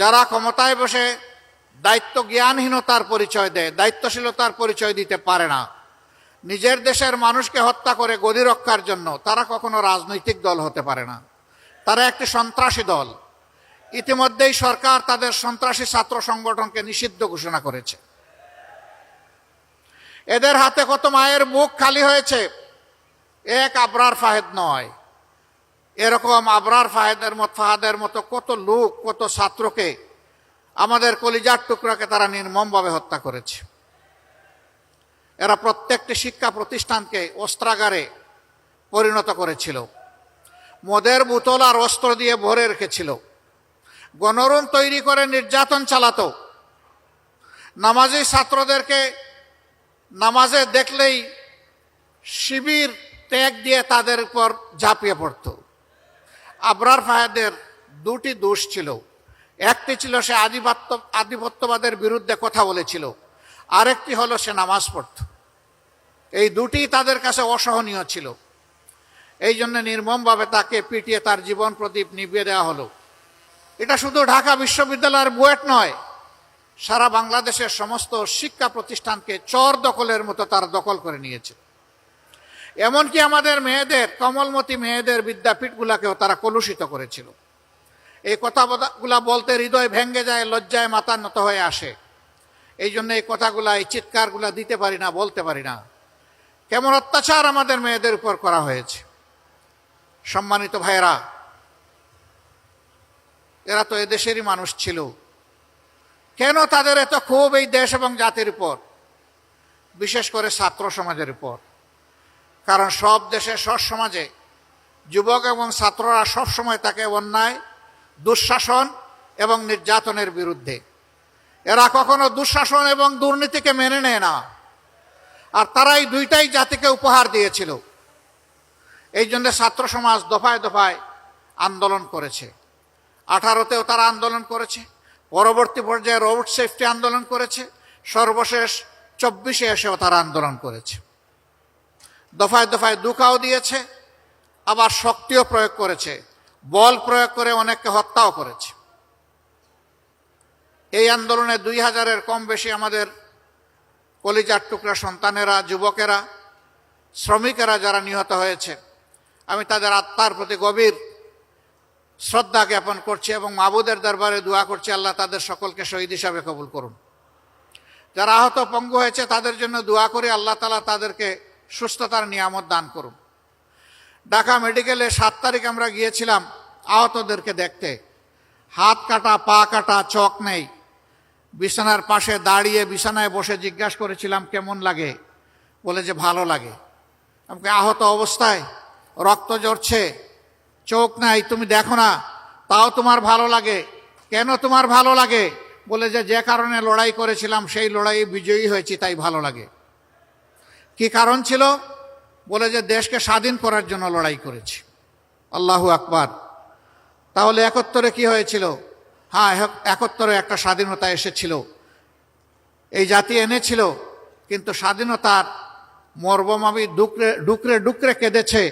যারা ক্ষমতায় বসে দায়িত্ব জ্ঞানহীনতার পরিচয় দেয়, দায়িত্বশীলতার পরিচয় দিতে পারে না, নিজের দেশের মানুষকে হত্যা করে গদি রক্ষার জন্য, তারা কখনো রাজনৈতিক দল হতে পারে না। তারা একটি সন্ত্রাসী দল। ইতিমধ্যেই সরকার তাদের সন্ত্রাসী ছাত্র সংগঠনকে নিষিদ্ধ ঘোষণা করেছে। এদের হাতে কত মায়ের বুক খালি হয়েছে। এক আবরার ফাহেদ নয়, এরকম আবরার ফাহাদের মতো কত লোক, কত ছাত্রকে, আমাদের কলিজার টুকরাকে তারা নির্মমভাবে হত্যা করেছে। এরা প্রত্যেকটি শিক্ষা প্রতিষ্ঠানকে অস্ত্রাগারে পরিণত করেছিল, মদের বোতল আর অস্ত্র দিয়ে ভরে রেখেছিল, গণরুম তৈরি করে নির্যাতন চালাতো, নামাজি ছাত্রদেরকে নামাজে দেখলেই শিবির ত্যাগ দিয়ে তাদের উপর ঝাঁপিয়ে পড়ত। আবরার ফাহেদের দুটি দোষ ছিল। একটি ছিল সে আধিপত্যবাদের বিরুদ্ধে কথা বলেছিল, আরেকটি হলো সে নামাজ পড়ত। এই দুটি তাদের কাছে অসহনীয় ছিল। এই জন্য নির্মমভাবে তাকে পিটিয়ে তার জীবন প্রদীপ নিভিয়ে দেওয়া হলো। এটা শুধু ঢাকা বিশ্ববিদ্যালয়ের বুয়েট নয়, সারা বাংলাদেশের সমস্ত শিক্ষা প্রতিষ্ঠানকে চর দখলের মতো তারা দখল করে নিয়েছে। এমনকি আমাদের মেয়েদের, কমলমতি মেয়েদের বিদ্যাপীঠগুলাকেও তারা কলুষিত করেছিল। এই কথাগুলা বলতে হৃদয় ভেঙে যায়, লজ্জায় মাথা নত হয়ে আসে। এই জন্য এই কথাগুলা, এই চিৎকারগুলা দিতে পারি না, বলতে পারি না। কেমন অত্যাচার আমাদের মেয়েদের উপর করা হয়েছে। সম্মানিত ভাইয়েরা, এরা তো এদেশেরই মানুষ ছিল, কেন তাদের এত ক্ষোভ এই দেশ এবং জাতির উপর, বিশেষ করে ছাত্র সমাজের উপর? কারণ সব দেশে, সব সমাজে যুবক এবং ছাত্ররা সবসময় থাকে অন্যায়, দুঃশাসন এবং নির্যাতনের বিরুদ্ধে। এরা কখনো দুঃশাসন এবং দুর্নীতিকে মেনে নেয় না, আর তারাই দুইটাই জাতিকে উপহার দিয়েছিল। এই জন্য ছাত্র সমাজ দফায় দফায় আন্দোলন করেছে। 18তেও তারা আন্দোলন করেছে, পরবর্তী পর্যায়ে রোড সেফটি আন্দোলন করেছে, সর্বশেষ 24-এ এসেও তারা আন্দোলন করেছে। দফায় দফায় দুঃখাও দিয়েছে, আবার শক্তিও প্রয়োগ করেছে, বল প্রয়োগ করে অনেককে হত্যাও করেছে। এই আন্দোলনে 2000-এর কম বেশি আমাদের কলিজার টুকরা সন্তানেরা, যুবকেরা, শ্রমিকেরা যারা নিহত হয়েছে, আমি তাদের আত্মার প্রতি গভীর শ্রদ্ধা জ্ঞাপন করছি এবং মাবুদের দরবারে দোয়া করছি, আল্লাহ তাদের সকলকে শহীদ হিসাবে কবুল করুন। যারা আহত পঙ্গু হয়েছে তাদের জন্য দোয়া করি, আল্লাহ তাআলা তাদেরকে সুস্থতার নিয়ামত দান করুন। ঢাকা মেডিকেলে 7 তারিখ আমরা গিয়েছিলাম আহতদেরকে দেখতে। হাত কাটা, পা কাটা, চোখ নেই। বিছানার পাশে দাঁড়িয়ে বিছানায় বসে জিজ্ঞাসা করেছিলাম কেমন লাগে, বলে যে ভালো লাগে। আমাকে আহত অবস্থায় রক্ত ঝরছে, চোখ নাই, তুমি দেখো না, তাও তোমার ভালো লাগে। কেন তোমার ভালো লাগে? বলে যে কারণে লড়াই করেছিলাম সেই লড়াইয়ে বিজয়ী হয়েছি, তাই ভালো লাগে। কি কারণ ছিল? বলে যে দেশকে স্বাধীন করার জন্য লড়াই করেছি। আল্লাহু আকবার। তাহলে 71-এ কি হয়েছিল? হ্যাঁ, 71-এ একটা স্বাধীনতা এসেছিল, এই জাতি এনেছিল, কিন্তু স্বাধীনতার মর্মমাবী ডুকরে ডুকরে কেঁদেছে।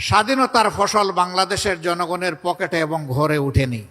স্বাধীনতার ফসল বাংলাদেশের জনগণের পকেটে এবং ঘরে উঠেনি।